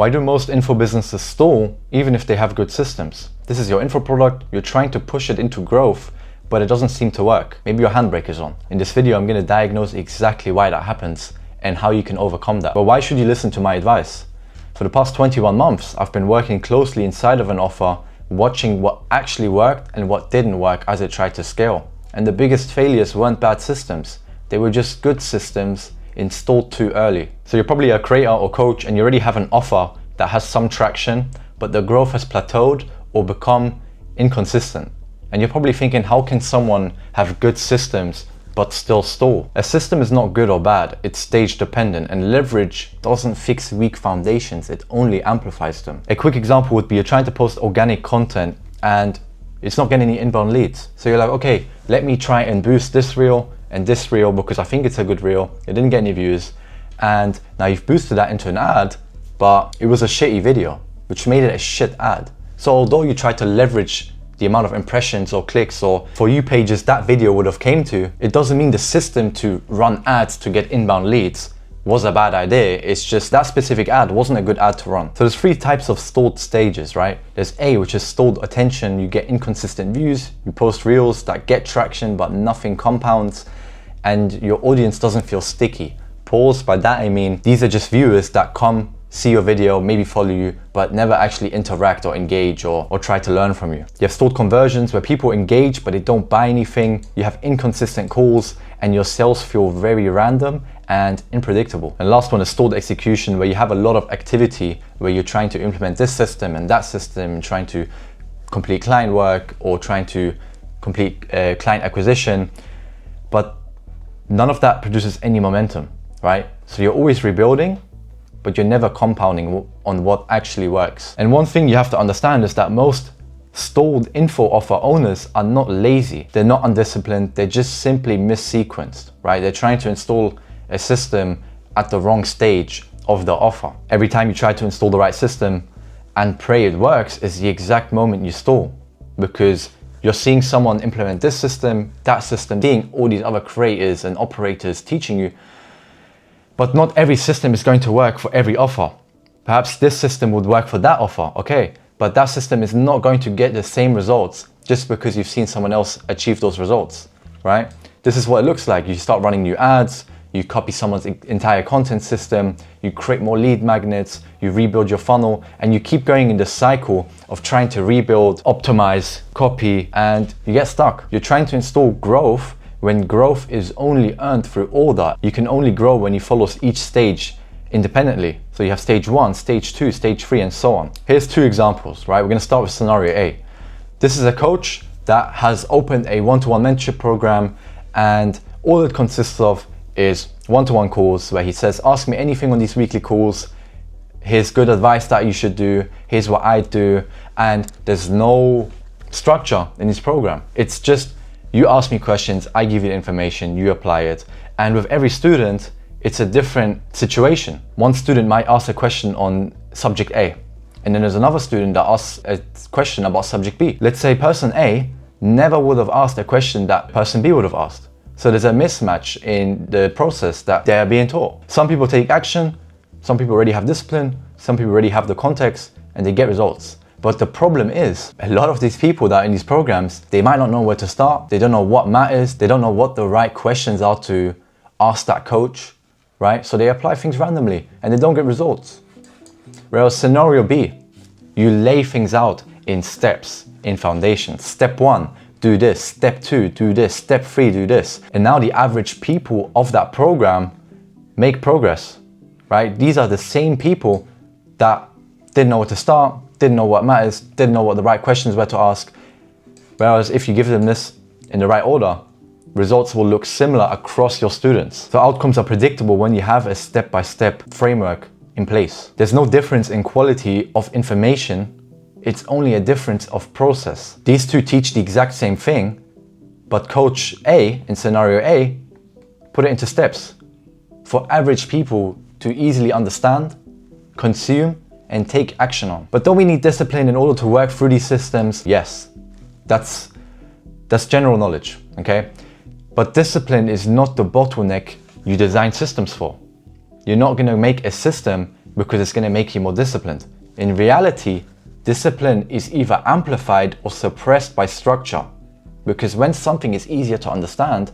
Why do most info businesses stall even if they have good systems? This is your info product, you're trying to push it into growth, but it doesn't seem to work. Maybe your handbrake is on. In this video, I'm going to diagnose exactly why that happens and how you can overcome that. But why should you listen to my advice? For the past 21 months, I've been working closely inside of an offer, watching what actually worked and what didn't work as it tried to scale. And the biggest failures weren't bad systems. They were just good systems installed too early. So you're probably a creator or coach and you already have an offer that has some traction, but the growth has plateaued or become inconsistent. And you're probably thinking, how can someone have good systems but still stall? A system is not good or bad, it's stage dependent, and leverage doesn't fix weak foundations, it only amplifies them. A quick example would be you're trying to post organic content and it's not getting any inbound leads. So you're like, okay, let me try and boost this reel and this reel because I think it's a good reel. It didn't get any views. And now you've boosted that into an ad, but it was a shitty video, which made it a shit ad. So although you try to leverage the amount of impressions or clicks or For You pages that video would have came to, it doesn't mean the system to run ads to get inbound leads was a bad idea. It's just that specific ad wasn't a good ad to run. So there's three types of stalled stages, right? There's A, which is stalled attention. You get inconsistent views, you post reels that get traction but nothing compounds, and your audience doesn't feel sticky. Pause, by that I mean these are just viewers that come, see your video, maybe follow you, but never actually interact or engage or try to learn from you. You have stalled conversions where people engage but they don't buy anything. You have inconsistent calls and your sales feel very random and unpredictable. And last one is stalled execution, where you have a lot of activity where you're trying to implement this system and that system, trying to complete client work or trying to complete client acquisition, but none of that produces any momentum, right? So you're always rebuilding, but you're never compounding on what actually works. And one thing you have to understand is that most stalled info offer owners are not lazy, they're not undisciplined, they're just simply missequenced, right? They're trying to install a system at the wrong stage of the offer. Every time you try to install the right system and pray it works is the exact moment you stall, because you're seeing someone implement this system, that system, seeing all these other creators and operators teaching you. But not every system is going to work for every offer. Perhaps this system would work for that offer, okay, but that system is not going to get the same results just because you've seen someone else achieve those results, right? This is what it looks like. You start running new ads, you copy someone's entire content system, you create more lead magnets, you rebuild your funnel, and you keep going in this cycle of trying to rebuild, optimize, copy, and you get stuck. You're trying to install growth when growth is only earned through order. You can only grow when you follow each stage independently. So you have stage 1, stage 2, stage 3, and so on. Here's two examples, right? We're gonna start with scenario A. This is a coach that has opened a one-to-one mentorship program, and all it consists of is one-to-one calls where he says, ask me anything on these weekly calls, here's good advice that you should do, here's what I do, and there's no structure in his program. It's just, you ask me questions, I give you the information, you apply it. And with every student, it's a different situation. One student might ask a question on subject A, and then there's another student that asks a question about subject B. Let's say person A never would have asked a question that person B would have asked. So there's a mismatch in the process that they are being taught. Some people take action, some people already have discipline, some people already have the context, and they get results. But the problem is, a lot of these people that are in these programs, they might not know where to start, they don't know what matters, they don't know what the right questions are to ask that coach, right? So they apply things randomly and they don't get results. Whereas scenario B, you lay things out in steps, in foundations. Step 1, do this. Step 2, do this. Step 3, do this. And now the average people of that program make progress, right? These are the same people that didn't know where to start, didn't know what matters, didn't know what the right questions were to ask. Whereas if you give them this in the right order, results will look similar across your students. The outcomes are predictable when you have a step-by-step framework in place. There's no difference in quality of information, it's only a difference of process. These two teach the exact same thing, but coach A in scenario A put it into steps for average people to easily understand, consume, and take action on. But don't we need discipline in order to work through these systems? Yes, that's general knowledge, okay? But discipline is not the bottleneck you design systems for. You're not gonna make a system because it's going to make you more disciplined. In reality, discipline is either amplified or suppressed by structure, because when something is easier to understand,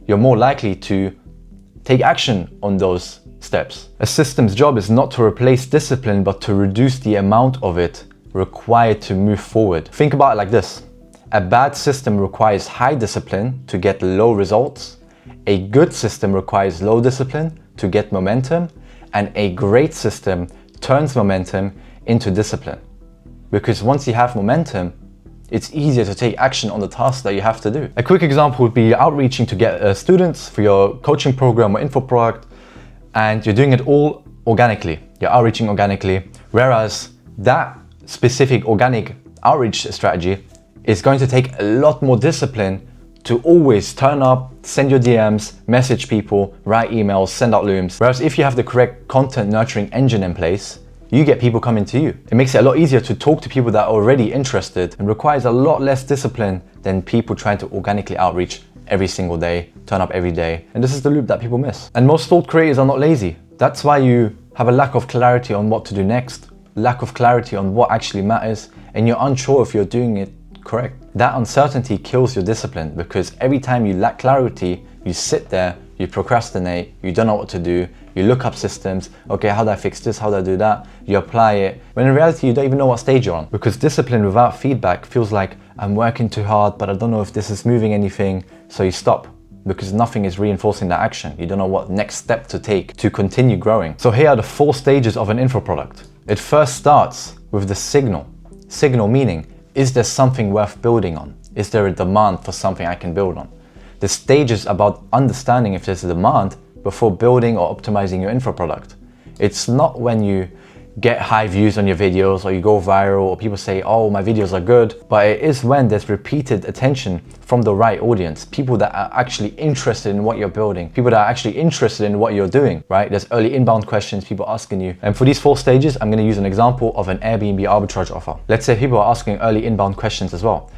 you're more likely to take action on those steps. A system's job is not to replace discipline, but to reduce the amount of it required to move forward. Think about it like this. A bad system requires high discipline to get low results. A good system requires low discipline to get momentum. And a great system turns momentum into discipline. Because once you have momentum, it's easier to take action on the tasks that you have to do. A quick example would be outreaching to get students for your coaching program or info product, and you're doing it all organically. You're outreaching organically, whereas that specific organic outreach strategy is going to take a lot more discipline to always turn up, send your DMs, message people, write emails, send out looms. Whereas if you have the correct content nurturing engine in place, you get people coming to you. It makes it a lot easier to talk to people that are already interested and requires a lot less discipline than people trying to organically outreach every single day, turn up every day. And this is the loop that people miss. And most thought creators are not lazy. That's why you have a lack of clarity on what to do next, lack of clarity on what actually matters, and you're unsure if you're doing it correct. That uncertainty kills your discipline, because every time you lack clarity, you sit there, you procrastinate, you don't know what to do, you look up systems, okay, how do I fix this, how do I do that? You apply it, when in reality you don't even know what stage you're on. Because discipline without feedback feels like I'm working too hard, but I don't know if this is moving anything, so you stop. Because nothing is reinforcing that action. You don't know what next step to take to continue growing. So here are the 4 stages of an info product. It first starts with the signal. Signal meaning, is there something worth building on? Is there a demand for something I can build on? The stage is about understanding if there's a demand before building or optimizing your info product. It's not when you get high views on your videos or you go viral or people say, oh, my videos are good, but it is when there's repeated attention from the right audience, people that are actually interested in what you're building, people that are actually interested in what you're doing, right? There's early inbound questions, people asking you. And for these 4 stages, I'm going to use an example of an Airbnb arbitrage offer. Let's say people are asking early inbound questions as well.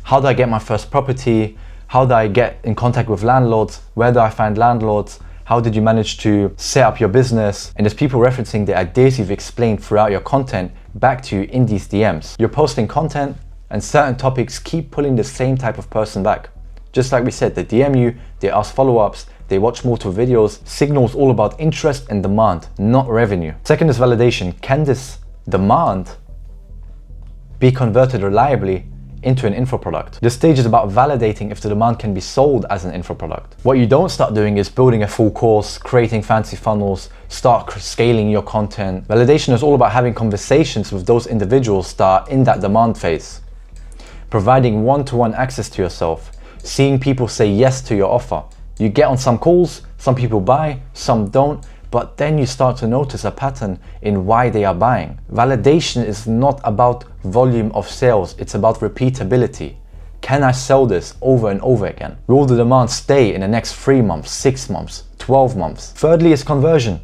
How do I get my first property? How do I get in contact with landlords? Where do I find landlords? How did you manage to set up your business? And there's people referencing the ideas you've explained throughout your content back to you in these DMs. You're posting content and certain topics keep pulling the same type of person back. Just like we said, they DM you, they ask follow-ups, they watch multiple videos. Signals all about interest and demand, not revenue. Second is validation. Can this demand be converted reliably into an info product? This stage is about validating if the demand can be sold as an info product. What you don't start doing is building a full course, creating fancy funnels, start scaling your content. Validation is all about having conversations with those individuals that are in that demand phase, providing one-to-one access to yourself, seeing people say yes to your offer. You get on some calls, some people buy, some don't, but then you start to notice a pattern in why they are buying. Validation is not about volume of sales, it's about repeatability. Can I sell this over and over again? Will the demand stay in the next 3 months, 6 months, 12 months? Thirdly is conversion.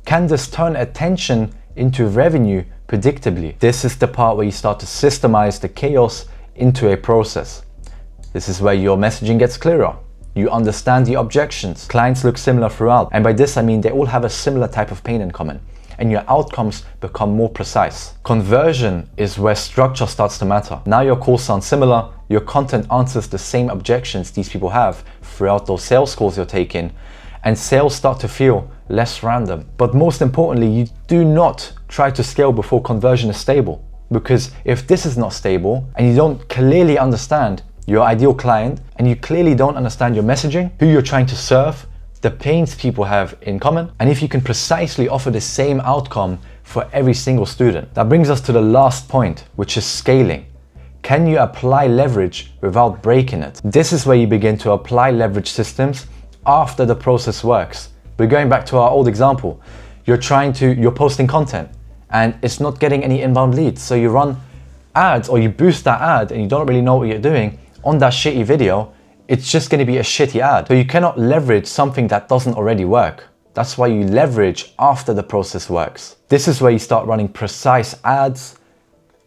Can this turn attention into revenue predictably? This is the part where you start to systemize the chaos into a process. This is where your messaging gets clearer. You understand the objections. Clients look similar throughout. And by this I mean they all have a similar type of pain in common. And your outcomes become more precise. Conversion is where structure starts to matter. Now your calls sound similar. Your content answers the same objections these people have throughout those sales calls you're taking. And sales start to feel less random. But most importantly, you do not try to scale before conversion is stable. Because if this is not stable and you don't clearly understand your ideal client, and you clearly don't understand your messaging, who you're trying to serve, the pains people have in common, and if you can precisely offer the same outcome for every single student. That brings us to the last point, which is scaling. Can you apply leverage without breaking it? This is where you begin to apply leverage systems after the process works. We're going back to our old example. You're posting content and it's not getting any inbound leads. So you run ads or you boost that ad and you don't really know what you're doing on that shitty video. It's just going to be a shitty ad. So you cannot leverage something that doesn't already work. That's why you leverage after the process works. This is where you start running precise ads,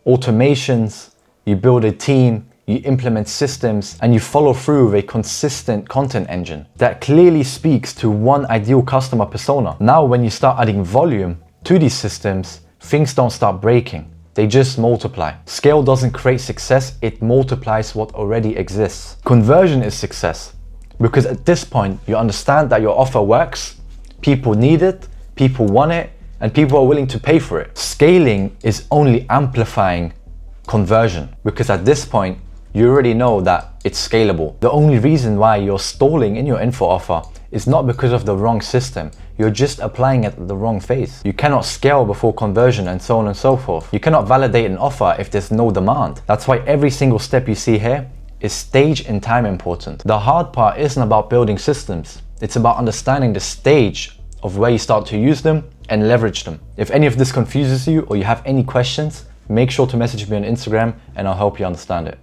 automations, you build a team, you implement systems, and you follow through with a consistent content engine that clearly speaks to one ideal customer persona. Now, when you start adding volume to these systems, things don't start breaking. They just multiply. Scale doesn't create success, it multiplies what already exists. Conversion is success, because at this point, you understand that your offer works, people need it, people want it, and people are willing to pay for it. Scaling is only amplifying conversion, because at this point, you already know that it's scalable. The only reason why you're stalling in your info offer is not because of the wrong system. You're just applying it at the wrong phase. You cannot scale before conversion and so on and so forth. You cannot validate an offer if there's no demand. That's why every single step you see here is stage and time important. The hard part isn't about building systems. It's about understanding the stage of where you start to use them and leverage them. If any of this confuses you or you have any questions, make sure to message me on Instagram and I'll help you understand it.